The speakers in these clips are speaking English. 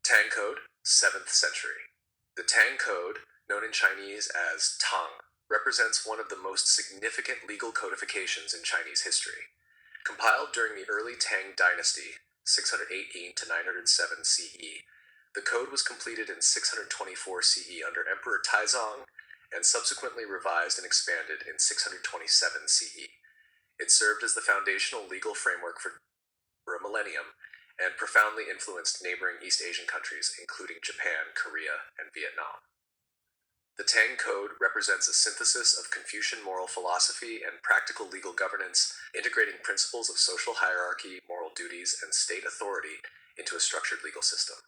Tang Code, 7th century. The Tang Code, known in Chinese as Tang, represents one of the most significant legal codifications in Chinese history. Compiled during the early Tang dynasty, 618 to 907 CE, the code was completed in 624 CE under Emperor Taizong and subsequently revised and expanded in 627 CE. It served as the foundational legal framework for a millennium and profoundly influenced neighboring East Asian countries, including Japan, Korea, and Vietnam. The Tang Code represents a synthesis of Confucian moral philosophy and practical legal governance, integrating principles of social hierarchy, moral duties, and state authority into a structured legal system.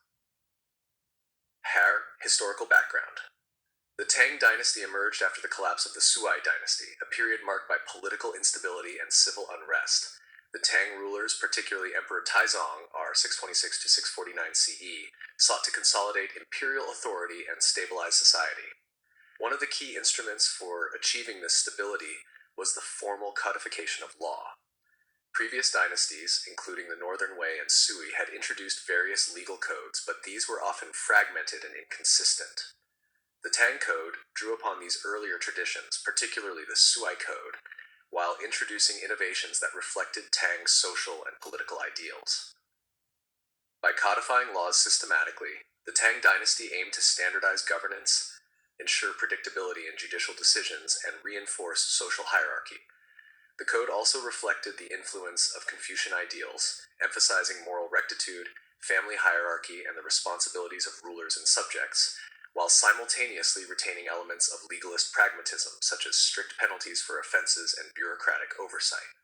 Historical background. The Tang dynasty emerged after the collapse of the Sui dynasty, a period marked by political instability and civil unrest. The Tang rulers, particularly Emperor Taizong, r. 626 to 649 CE, sought to consolidate imperial authority and stabilize society. One of the key instruments for achieving this stability was the formal codification of law. Previous dynasties, including the Northern Wei and Sui, had introduced various legal codes, but these were often fragmented and inconsistent. The Tang Code drew upon these earlier traditions, particularly the Sui Code, while introducing innovations that reflected Tang's social and political ideals. By codifying laws systematically, the Tang dynasty aimed to standardize governance, ensure predictability in judicial decisions, and reinforce social hierarchy. The code also reflected the influence of Confucian ideals, emphasizing moral rectitude, family hierarchy, and the responsibilities of rulers and subjects, while simultaneously retaining elements of legalist pragmatism, such as strict penalties for offenses and bureaucratic oversight.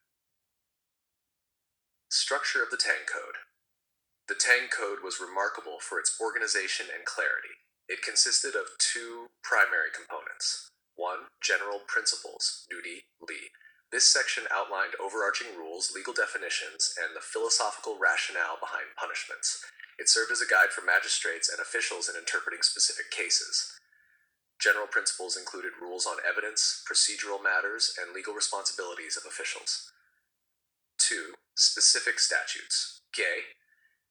Structure of the Tang Code. The Tang Code was remarkable for its organization and clarity. It consisted of two primary components. One, general principles, duty, li. This section outlined overarching rules, legal definitions, and the philosophical rationale behind punishments. It served as a guide for magistrates and officials in interpreting specific cases. General principles included rules on evidence, procedural matters, and legal responsibilities of officials. 2. Specific statutes, ge.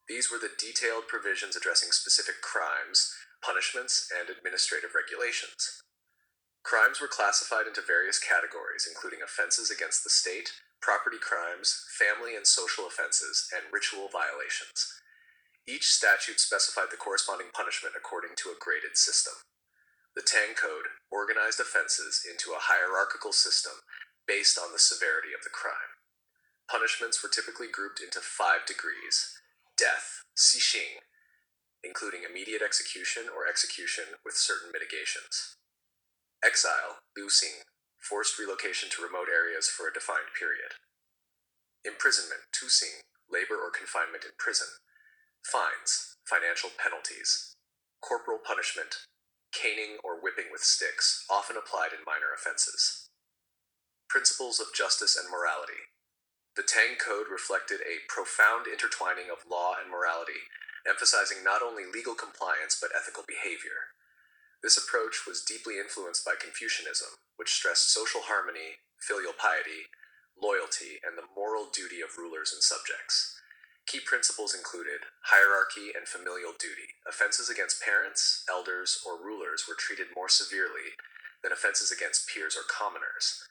These were the detailed provisions addressing specific crimes, punishments, and administrative regulations. Crimes were classified into various categories, including offenses against the state, property crimes, family and social offenses, and ritual violations. Each statute specified the corresponding punishment according to a graded system. The Tang Code organized offenses into a hierarchical system based on the severity of the crime. Punishments were typically grouped into 5 degrees: death, xixing, including immediate execution or execution with certain mitigations; exile, liuxing, forced relocation to remote areas for a defined period; imprisonment, tuxing, labor or confinement in prison; fines, financial penalties; corporal punishment, caning or whipping with sticks, often applied in minor offenses. Principles of justice and morality. The Tang Code reflected a profound intertwining of law and morality, emphasizing not only legal compliance but ethical behavior. This approach was deeply influenced by Confucianism, which stressed social harmony, filial piety, loyalty, and the moral duty of rulers and subjects. Key principles included hierarchy and familial duty. Offenses against parents, elders, or rulers were treated more severely than offenses against peers or commoners.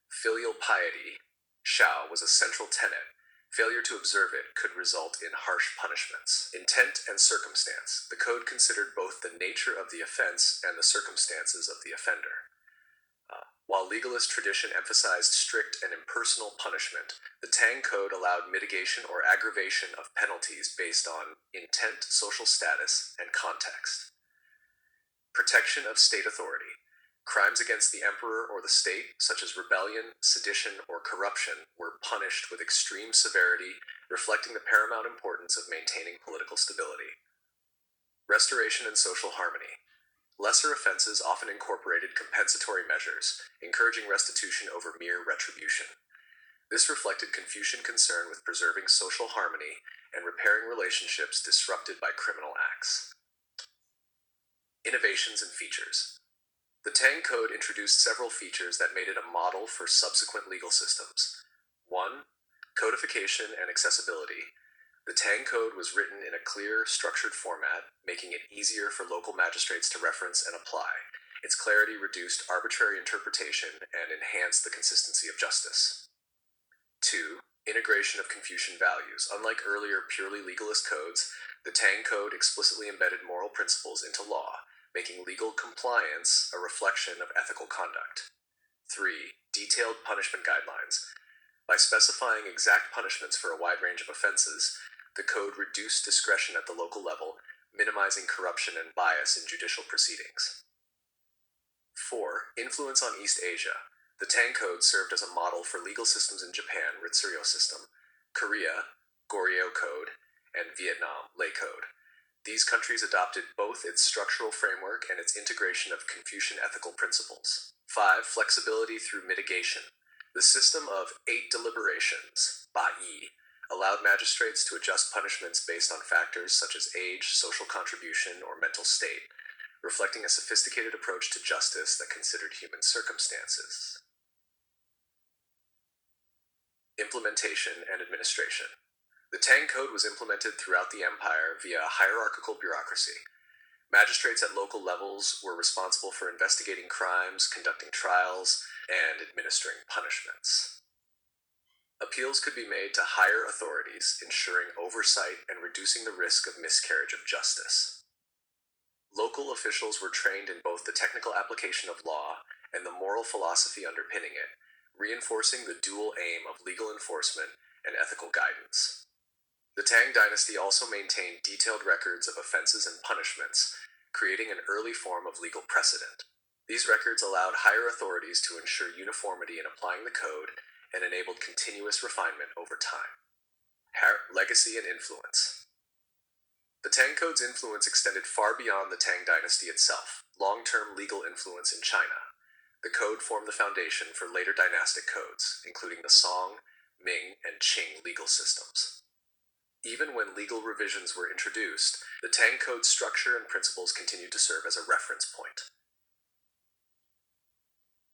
Filial piety, shao, was a central tenet. Failure to observe it could result in harsh punishments. Intent and circumstance. The code considered both the nature of the offense and the circumstances of the offender. While legalist tradition emphasized strict and impersonal punishment, the Tang Code allowed mitigation or aggravation of penalties based on intent, social status, and context. Protection of state authority. Crimes against the emperor or the state, such as rebellion, sedition, or corruption, were punished with extreme severity, reflecting the paramount importance of maintaining political stability. Restoration and social harmony. Lesser offenses often incorporated compensatory measures, encouraging restitution over mere retribution. This reflected Confucian concern with preserving social harmony and repairing relationships disrupted by criminal acts. Innovations and features. The Tang Code introduced several features that made it a model for subsequent legal systems. 1. Codification and accessibility. The Tang Code was written in a clear, structured format, making it easier for local magistrates to reference and apply. Its clarity reduced arbitrary interpretation and enhanced the consistency of justice. 2. Integration of Confucian values. Unlike earlier purely legalist codes, the Tang Code explicitly embedded moral principles into law, making legal compliance a reflection of ethical conduct. 3. Detailed punishment guidelines. By specifying exact punishments for a wide range of offenses, the code reduced discretion at the local level, minimizing corruption and bias in judicial proceedings. 4. Influence on East Asia. The Tang Code served as a model for legal systems in Japan, Ritsuryo system, Korea, Goryeo Code, and Vietnam, Lei Code. These countries adopted both its structural framework and its integration of Confucian ethical principles. 5. Flexibility through mitigation. The system of 8 deliberations, Ba-yi, allowed magistrates to adjust punishments based on factors such as age, social contribution, or mental state, reflecting a sophisticated approach to justice that considered human circumstances. Implementation and administration. The Tang Code was implemented throughout the empire via a hierarchical bureaucracy. Magistrates at local levels were responsible for investigating crimes, conducting trials, and administering punishments. Appeals could be made to higher authorities, ensuring oversight and reducing the risk of miscarriage of justice. Local officials were trained in both the technical application of law and the moral philosophy underpinning it, reinforcing the dual aim of legal enforcement and ethical guidance. The Tang dynasty also maintained detailed records of offenses and punishments, creating an early form of legal precedent. These records allowed higher authorities to ensure uniformity in applying the code and enabled continuous refinement over time. Legacy and influence. The Tang Code's influence extended far beyond the Tang dynasty itself. Long-term legal influence in China. The code formed the foundation for later dynastic codes, including the Song, Ming, and Qing legal systems. Even when legal revisions were introduced, the Tang Code's structure and principles continued to serve as a reference point.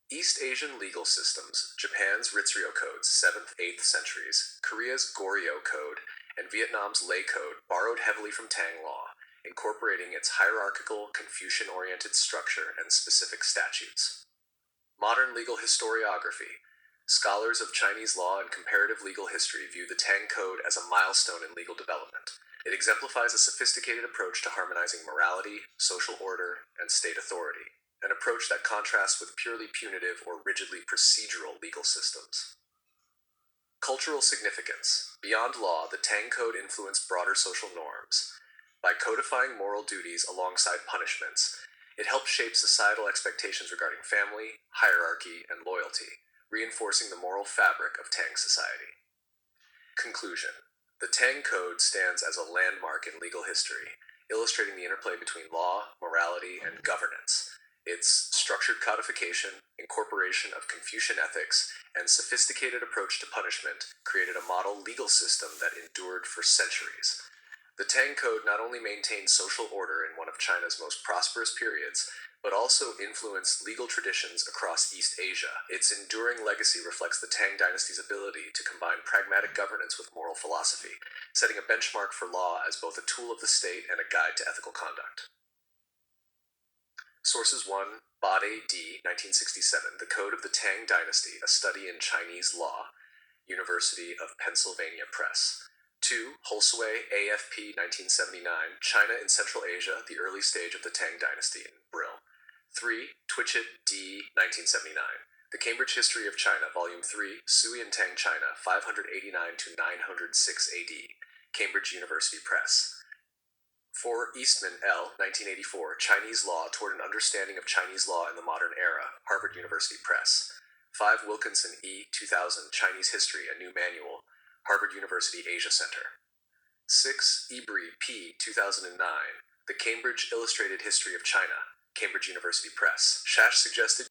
East Asian legal systems, Japan's Ritsuryo codes, 7th-8th centuries, Korea's Goryeo Code, and Vietnam's Lei Code borrowed heavily from Tang law, incorporating its hierarchical, Confucian-oriented structure and specific statutes. Modern legal historiography. Scholars of Chinese law and comparative legal history view the Tang Code as a milestone in legal development. It exemplifies a sophisticated approach to harmonizing morality, social order, and state authority, an approach that contrasts with purely punitive or rigidly procedural legal systems. Cultural significance. Beyond law, the Tang Code influenced broader social norms. By codifying moral duties alongside punishments, it helped shape societal expectations regarding family, hierarchy, and loyalty, reinforcing the moral fabric of Tang society. Conclusion. The Tang Code stands as a landmark in legal history, illustrating the interplay between law, morality, and governance. Its structured codification, incorporation of Confucian ethics, and sophisticated approach to punishment created a model legal system that endured for centuries. The Tang Code not only maintained social order in one of China's most prosperous periods, but also influenced legal traditions across East Asia. Its enduring legacy reflects the Tang dynasty's ability to combine pragmatic governance with moral philosophy, setting a benchmark for law as both a tool of the state and a guide to ethical conduct. Sources 1. Bade D. 1967, The Code of the Tang Dynasty, A Study in Chinese Law, University of Pennsylvania Press. 2. Holsway, AFP 1979, China in Central Asia, The Early Stage of the Tang Dynasty, in Brill. 3. Twitchett D. 1979, The Cambridge History of China, Volume 3, Sui and Tang China, 589 to 906 AD, Cambridge University Press. 4. Eastman L. 1984, Chinese Law Toward an Understanding of Chinese Law in the Modern Era, Harvard University Press. 5. Wilkinson E. 2000, Chinese History, A New Manual, Harvard University Asia Center. 6. Ebri P. 2009, The Cambridge Illustrated History of China, Cambridge University Press. Shash suggested